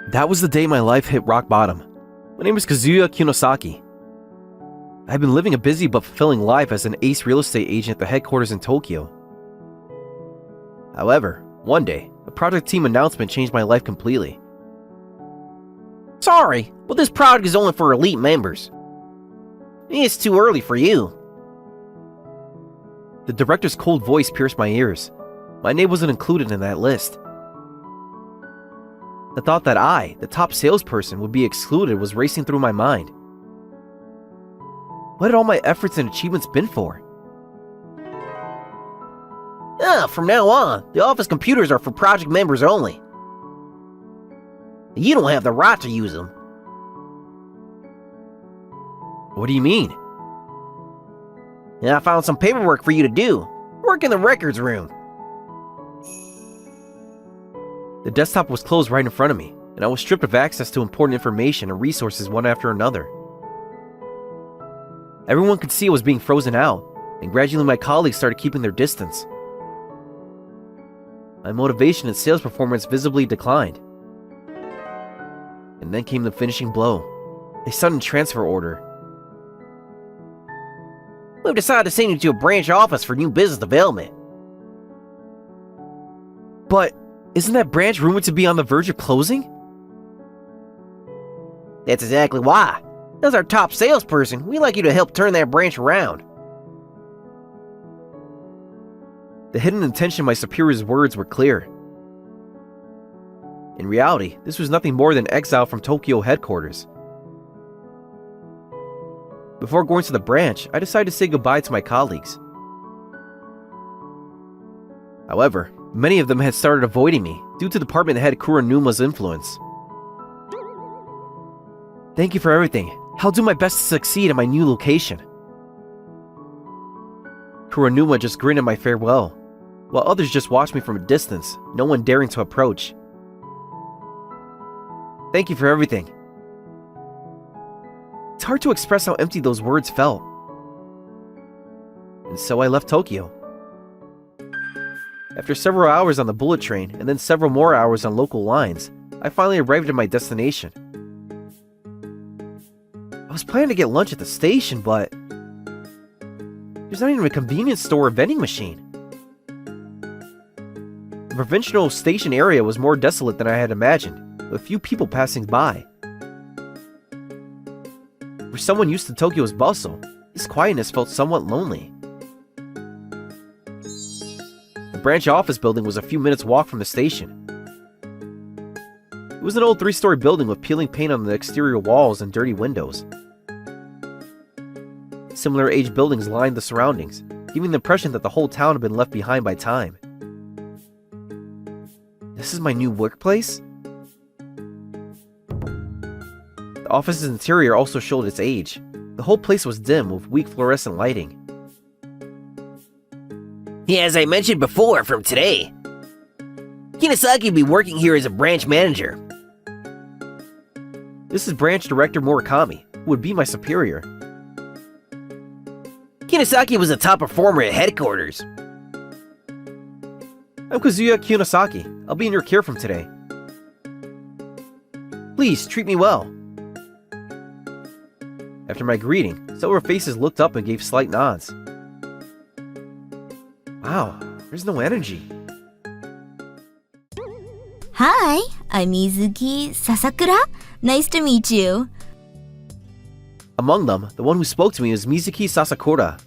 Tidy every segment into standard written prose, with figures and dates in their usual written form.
That was the day my life hit rock bottom. My name is Kazuya Kinosaki. I had been living a busy but fulfilling life as an ace real estate agent at the headquarters in Tokyo. However, one day, a project team announcement changed my life completely. Sorry, but this project is only for elite members. It's too early for you. The director's cold voice pierced my ears. My name wasn't included in that list. The thought that I, the top salesperson, would be excluded was racing through my mind. What had all my efforts and achievements been for? From now on, the office computers are for project members only. You don't have the right to use them. What do you mean? I found some paperwork for you to do. Work in the records room. The desktop was closed right in front of me, and I was stripped of access to important information and resources one after another. Everyone could see I was being frozen out, and gradually my colleagues started keeping their distance. My motivation and sales performance visibly declined. And then came the finishing blow, a sudden transfer order. We've decided to send you to a branch office for new business development. But isn't that branch rumored to be on the verge of closing? That's exactly why. As our top salesperson, we'd like you to help turn that branch around. The hidden intention of my superior's words were clear. In reality, this was nothing more than exile from Tokyo headquarters. Before going to the branch, I decided to say goodbye to my colleagues. However, many of them had started avoiding me due to department head Kuranuma's influence. Thank you for everything. I'll do my best to succeed at my new location. Kuranuma just grinned at my farewell, while others just watched me from a distance, no one daring to approach. Thank you for everything. It's hard to express how empty those words felt. And so I left Tokyo. After several hours on the bullet train and then several more hours on local lines, I finally arrived at my destination. I was planning to get lunch at the station, but there's not even a convenience store or vending machine. The provincial station area was more desolate than I had imagined, with few people passing by. For someone used to Tokyo's bustle, this quietness felt somewhat lonely. The branch office building was a few minutes' walk from the station. It was an old 3-story building with peeling paint on the exterior walls and dirty windows. Similar aged buildings lined the surroundings, giving the impression that the whole town had been left behind by time. This is my new workplace? The office's interior also showed its age. The whole place was dim with weak fluorescent lighting. As I mentioned before, from today, Kinosaki will be working here as a branch manager. This is Branch Director Murakami, who would be my superior. Kinosaki was a top performer at headquarters. I'm Kazuya Kinosaki. I'll be in your care from today. Please, treat me well. After my greeting, several faces looked up and gave slight nods. Wow, there's no energy. Hi, I'm Mizuki Sasakura. Nice to meet you. Among them, the one who spoke to me was Mizuki Sasakura.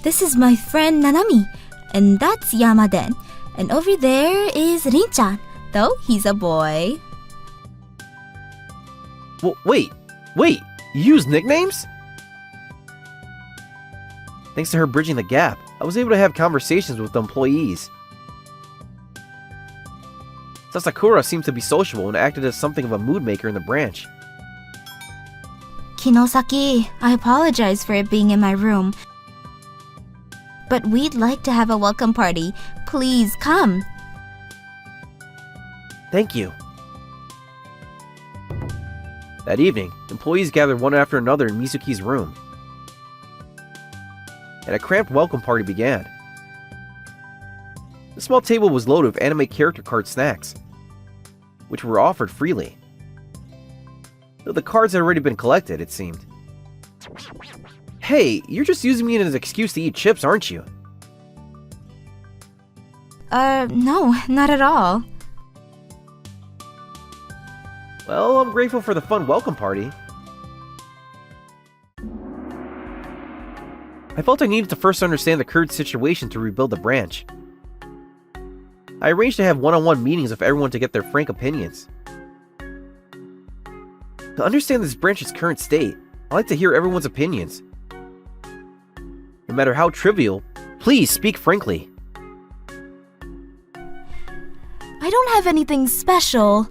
This is my friend Nanami, and that's Yamaden. And over there is Rin-chan, though he's a boy. Wait, you use nicknames? Thanks to her bridging the gap, I was able to have conversations with the employees. Sasakura seemed to be sociable and acted as something of a mood maker in the branch. Kinosaki, I apologize for it being in my room, but we'd like to have a welcome party. Please come. Thank you. That evening, employees gathered one after another in Mizuki's room, and a cramped welcome party began. The small table was loaded with anime character card snacks. which were offered freely. Though the cards had already been collected, it seemed. Hey, you're just using me as an excuse to eat chips, aren't you? No, not at all. Well, I'm grateful for the fun welcome party. I felt I needed to first understand the current situation to rebuild the branch. I arranged to have one-on-one meetings with everyone to get their frank opinions. To understand this branch's current state, I like to hear everyone's opinions. No matter how trivial, please speak frankly. I don't have anything special.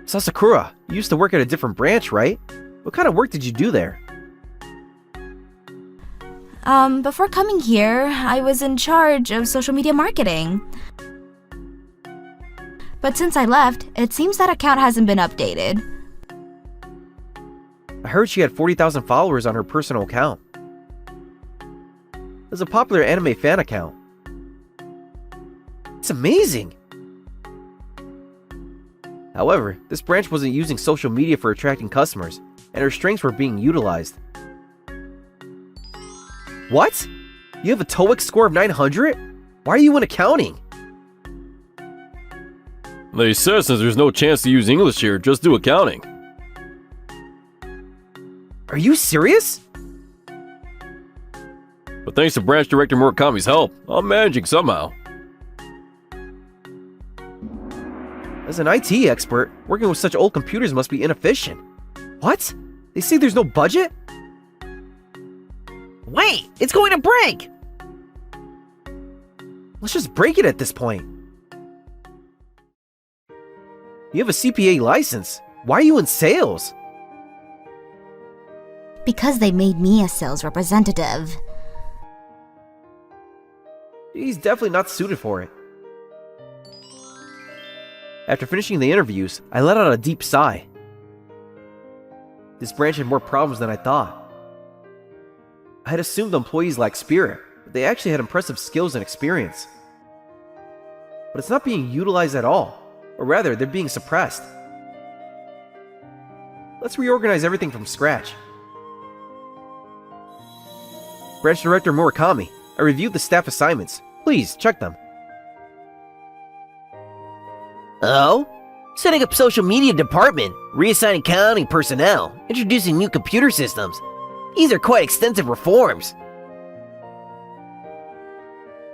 Sasakura, you used to work at a different branch, right? What kind of work did you do there? Before coming here, I was in charge of social media marketing. But since I left, it seems that account hasn't been updated. I heard she had 40,000 followers on her personal account. It was a popular anime fan account. It's amazing! However, this branch wasn't using social media for attracting customers, and her strengths were being utilized. What? You have a TOEIC score of 900? Why are you in accounting? They said since there's no chance to use English here, just do accounting. Are you serious? But thanks to Branch Director Murakami's help, I'm managing somehow. As an IT expert, working with such old computers must be inefficient. What? They say there's no budget? Wait, it's going to break! Let's just break it at this point. You have a CPA license. Why are you in sales? Because they made me a sales representative. He's definitely not suited for it. After finishing the interviews, I let out a deep sigh. This branch had more problems than I thought. I had assumed the employees lacked spirit, but they actually had impressive skills and experience. But it's not being utilized at all, or rather, they're being suppressed. Let's reorganize everything from scratch. Branch Director Murakami, I reviewed the staff assignments. Please, check them. Oh? Setting up social media department, reassigning accounting personnel, introducing new computer systems. These are quite extensive reforms.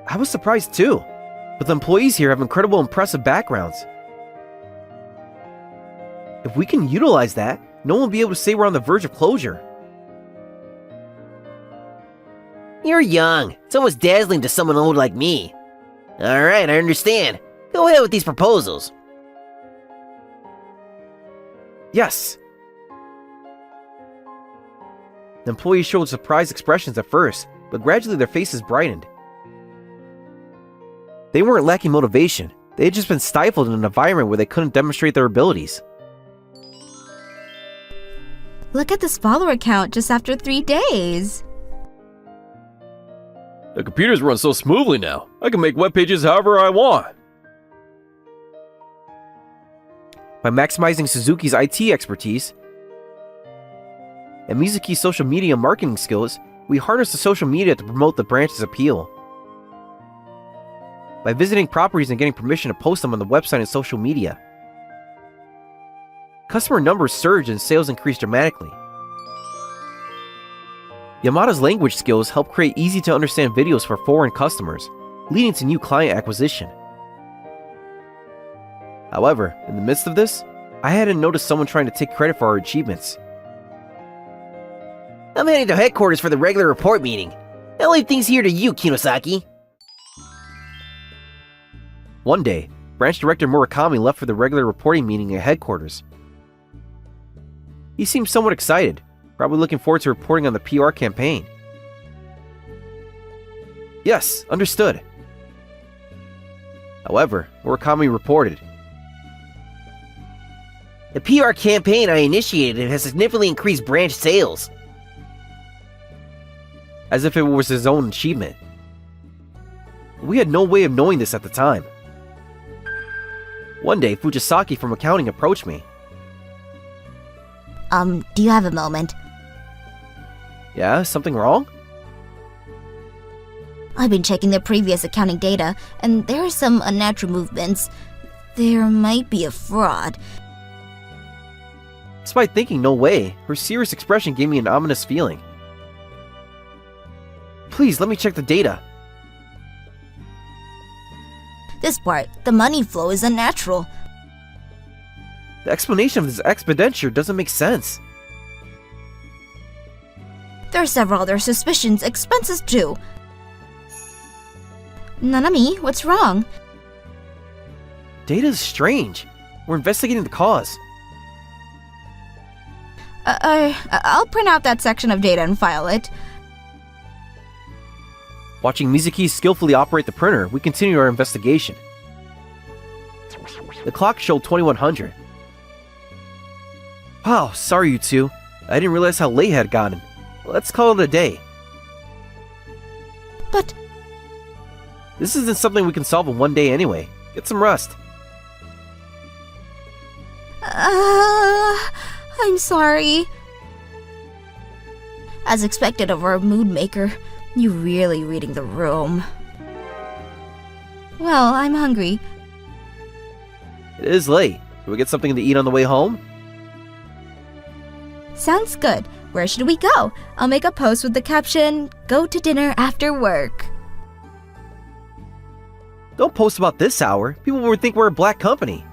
I was surprised too, but the employees here have incredible impressive backgrounds. If we can utilize that, no one will be able to say we're on the verge of closure. You're young. It's almost dazzling to someone old like me. Alright, I understand. Go ahead with these proposals. Yes. The employees showed surprised expressions at first, but gradually their faces brightened. They weren't lacking motivation. They had just been stifled in an environment where they couldn't demonstrate their abilities. Look at this follower count just after 3 days. The computers run so smoothly now, I can make web pages however I want. By maximizing Suzuki's IT expertise and Mizuki's social media marketing skills, we harness the social media to promote the branch's appeal. By visiting properties and getting permission to post them on the website and social media, customer numbers surged and sales increased dramatically. Yamada's language skills help create easy-to-understand videos for foreign customers, leading to new client acquisition. However, in the midst of this, I hadn't noticed someone trying to take credit for our achievements. I'm heading to headquarters for the regular report meeting. I'll leave things here to you, Kinosaki. One day, Branch Director Murakami left for the regular reporting meeting at headquarters. He seemed somewhat excited, probably looking forward to reporting on the PR campaign. Yes, understood. However, Murakami reported, The PR campaign I initiated has significantly increased branch sales. as if it was his own achievement. We had no way of knowing this at the time. One day, Fujisaki from accounting approached me. Do you have a moment? Yeah, something wrong? I've been checking the previous accounting data, and there are some unnatural movements. There might be a fraud. Despite thinking no way, her serious expression gave me an ominous feeling. Please, let me check the data. This part, the money flow is unnatural. The explanation of this expenditure doesn't make sense. There are several other suspicions, expenses too. Nanami, what's wrong? Data is strange. We're investigating the cause. I'll print out that section of data and file it. Watching Mizuki skillfully operate the printer, we continue our investigation. The clock showed 2100. Wow, sorry you two. I didn't realize how late it had gotten. Let's call it a day. But this isn't something we can solve in one day anyway. Get some rest. I'm sorry. As expected of our mood maker, you're really reading the room. Well, I'm hungry. It is late. Can we get something to eat on the way home? Sounds good. Where should we go? I'll make a post with the caption, "Go to dinner after work." Don't post about this hour. People would think we're a black company.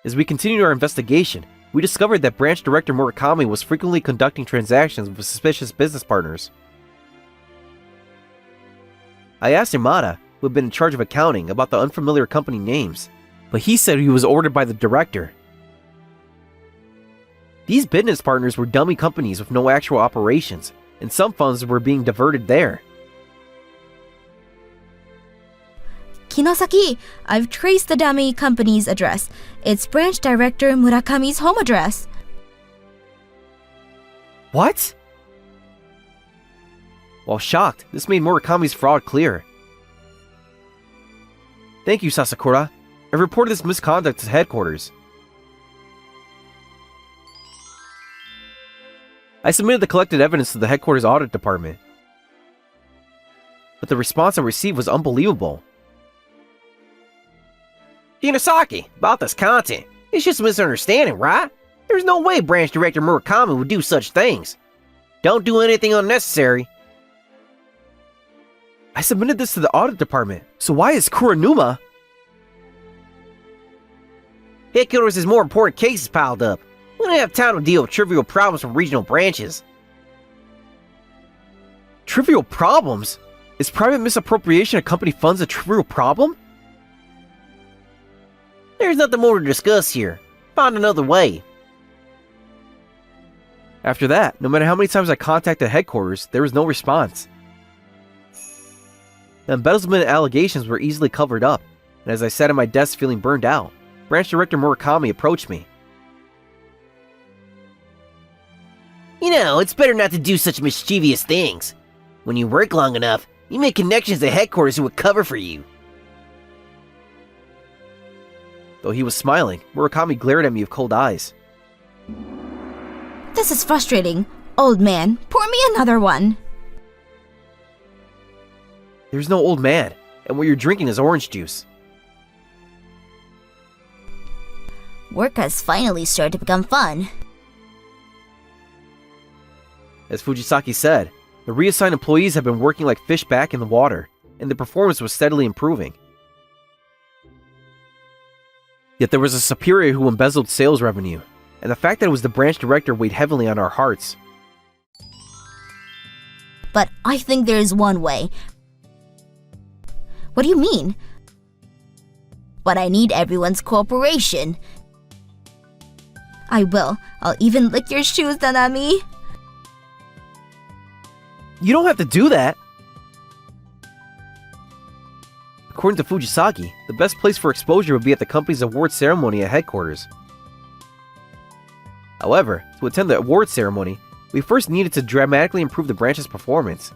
As we continued our investigation, we discovered that Branch Director Murakami was frequently conducting transactions with suspicious business partners. I asked Yamada, who had been in charge of accounting, about the unfamiliar company names, but he said he was ordered by the director. These business partners were dummy companies with no actual operations, and some funds were being diverted there. Kinosaki, I've traced the dummy company's address. It's Branch Director Murakami's home address. What? While shocked, this made Murakami's fraud clear. Thank you, Sasakura. I've reported this misconduct to headquarters. I submitted the collected evidence to the headquarters audit department. But the response I received was unbelievable. Kinosaki, about this content. It's just a misunderstanding, right? There's no way Branch Director Murakami would do such things. Don't do anything unnecessary. I submitted this to the audit department, so why is Kuronuma? Headquarters has more important cases piled up. We don't have time to deal with trivial problems from regional branches. Trivial problems? Is private misappropriation of company funds a trivial problem? There's nothing more to discuss here. Find another way. After that, no matter how many times I contacted headquarters, there was no response. The embezzlement allegations were easily covered up, and as I sat at my desk feeling burned out, Branch Director Murakami approached me. You know, it's better not to do such mischievous things. When you work long enough, you make connections to headquarters who would cover for you. Though he was smiling, Murakami glared at me with cold eyes. This is frustrating. Old man, pour me another one. There's no old man, and what you're drinking is orange juice. Work has finally started to become fun. As Fujisaki said, the reassigned employees have been working like fish back in the water, and their performance was steadily improving. Yet there was a superior who embezzled sales revenue, and the fact that it was the branch director weighed heavily on our hearts. But I think there is one way. What do you mean? But I need everyone's cooperation. I will. I'll even lick your shoes, Nanami. You don't have to do that! According to Fujisaki, the best place for exposure would be at the company's award ceremony at headquarters. However, to attend the award ceremony, we first needed to dramatically improve the branch's performance.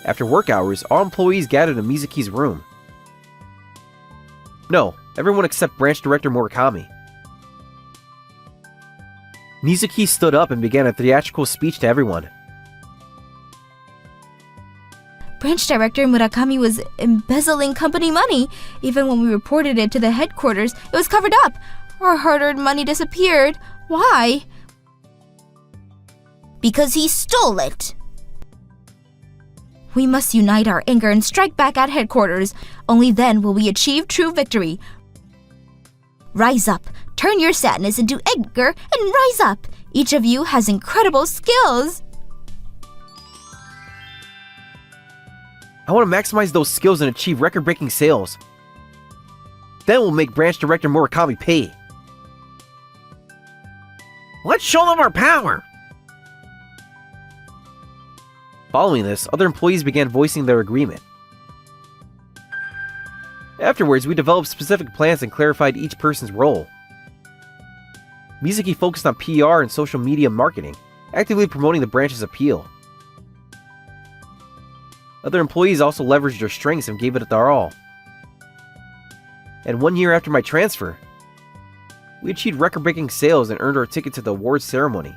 After work hours, all employees gathered in Mizuki's room. No, everyone except Branch Director Murakami. Mizuki stood up and began a theatrical speech to everyone. Branch Director Murakami was embezzling company money. Even when we reported it to the headquarters, it was covered up. Our hard-earned money disappeared. Why? Because he stole it. We must unite our anger and strike back at headquarters. Only then will we achieve true victory. Rise up. Turn your sadness into anger and rise up. Each of you has incredible skills. I want to maximize those skills and achieve record-breaking sales. Then we'll make Branch Director Murakami pay. Let's show them our power! Following this, other employees began voicing their agreement. Afterwards, we developed specific plans and clarified each person's role. Mizuki focused on PR and social media marketing, actively promoting the branch's appeal. Other employees also leveraged their strengths and gave it their all. And 1 year after my transfer, we achieved record-breaking sales and earned our ticket to the awards ceremony.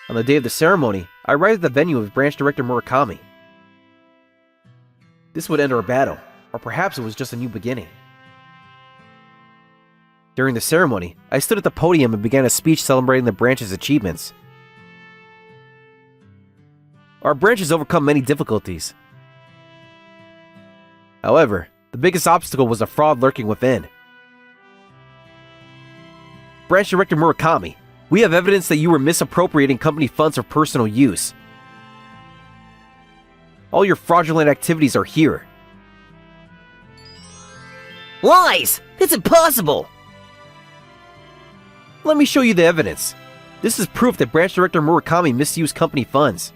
On the day of the ceremony, I arrived at the venue with Branch Director Murakami. This would end our battle, or perhaps it was just a new beginning. During the ceremony, I stood at the podium and began a speech celebrating the branch's achievements. Our branch has overcome many difficulties. However, the biggest obstacle was a fraud lurking within. Branch Director Murakami, we have evidence that you were misappropriating company funds for personal use. All your fraudulent activities are here. Lies! It's impossible! Let me show you the evidence. This is proof that Branch Director Murakami misused company funds.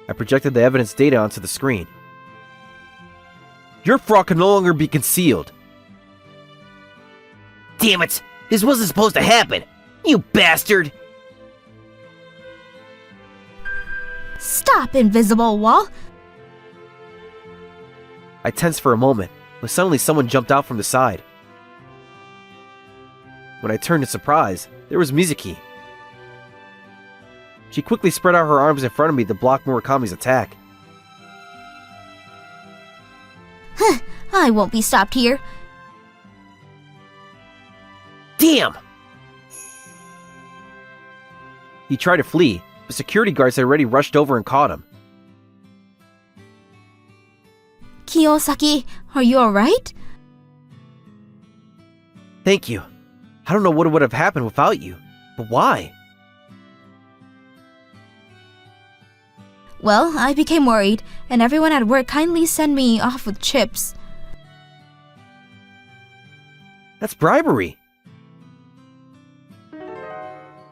I projected the evidence data onto the screen. Your fraud can no longer be concealed. Damn it! This wasn't supposed to happen! You bastard! Stop, invisible wall! I tensed for a moment, but suddenly someone jumped out from the side. When I turned in surprise, there was Mizuki. She quickly spread out her arms in front of me to block Murakami's attack. I won't be stopped here. Damn! He tried to flee, but security guards had already rushed over and caught him. Kiyosaki, are you alright? Thank you. I don't know what would have happened without you, but why? Well, I became worried, and everyone at work kindly sent me off with chips. That's bribery.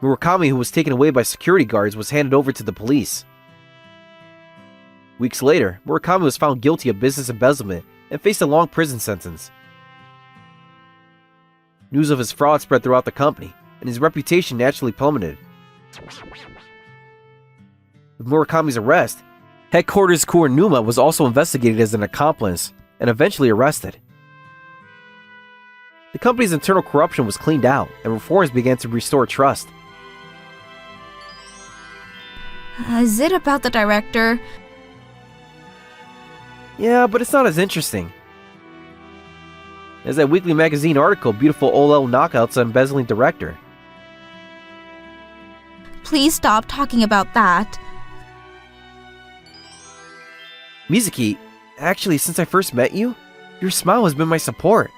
Murakami, who was taken away by security guards, was handed over to the police. Weeks later, Murakami was found guilty of business embezzlement and faced a long prison sentence. News of his fraud spread throughout the company, and his reputation naturally plummeted. With Murakami's arrest, Headquarters Kurenuma was also investigated as an accomplice and eventually arrested. The company's internal corruption was cleaned out, and reforms began to restore trust. Is it about the director? Yeah, but it's not as interesting. There's that weekly magazine article, Beautiful OL Knockouts on Embezzling Director. Please stop talking about that. Mizuki, actually, since I first met you, your smile has been my support.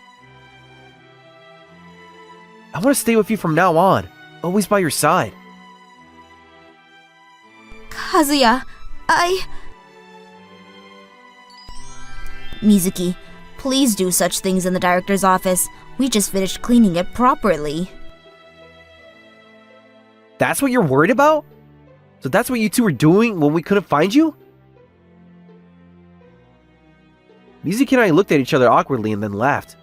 I want to stay with you from now on, always by your side. Kazuya, Mizuki, please do such things in the director's office. We just finished cleaning it properly. That's what you're worried about? So that's what you two were doing when we couldn't find you? Mizuki and I looked at each other awkwardly and then laughed.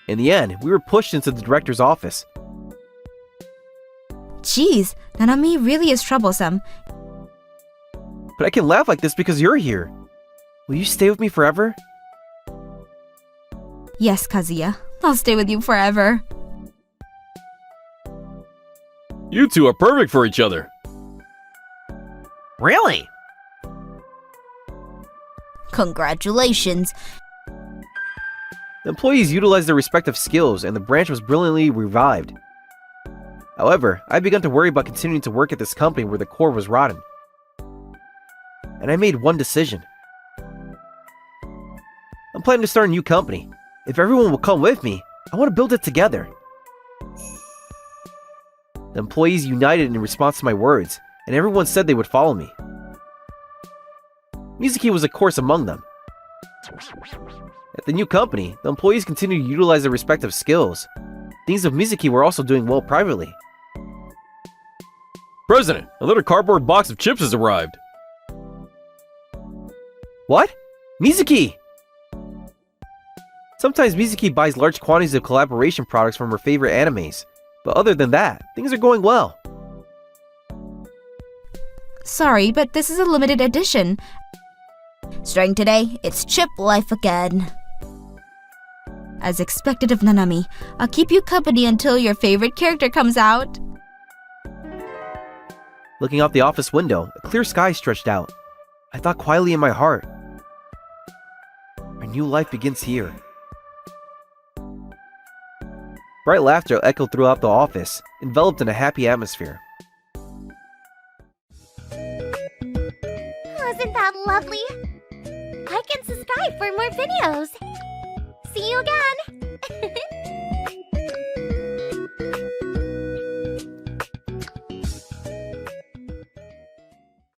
In the end, we were pushed into the director's office. Geez, Nanami really is troublesome. But I can laugh like this because you're here. Will you stay with me forever? Yes, Kazuya, I'll stay with you forever. You two are perfect for each other. Really? Congratulations. The employees utilized their respective skills and the branch was brilliantly revived. However, I had begun to worry about continuing to work at this company where the core was rotten. And I made one decision. I'm planning to start a new company. If everyone will come with me, I want to build it together. The employees united in response to my words, and everyone said they would follow me. Mizuki was of course among them. At the new company, the employees continued to utilize their respective skills. Things of Mizuki were also doing well privately. President, another cardboard box of chips has arrived. What? Mizuki! Sometimes Mizuki buys large quantities of collaboration products from her favorite animes, but other than that, things are going well. Sorry, but this is a limited edition. Starting today, it's Chip Life again. As expected of Nanami, I'll keep you company until your favorite character comes out. Looking out the office window, a clear sky stretched out. I thought quietly in my heart, our new life begins here. Bright laughter echoed throughout the office, enveloped in a happy atmosphere. Wasn't that lovely? Like and subscribe for more videos. See you again!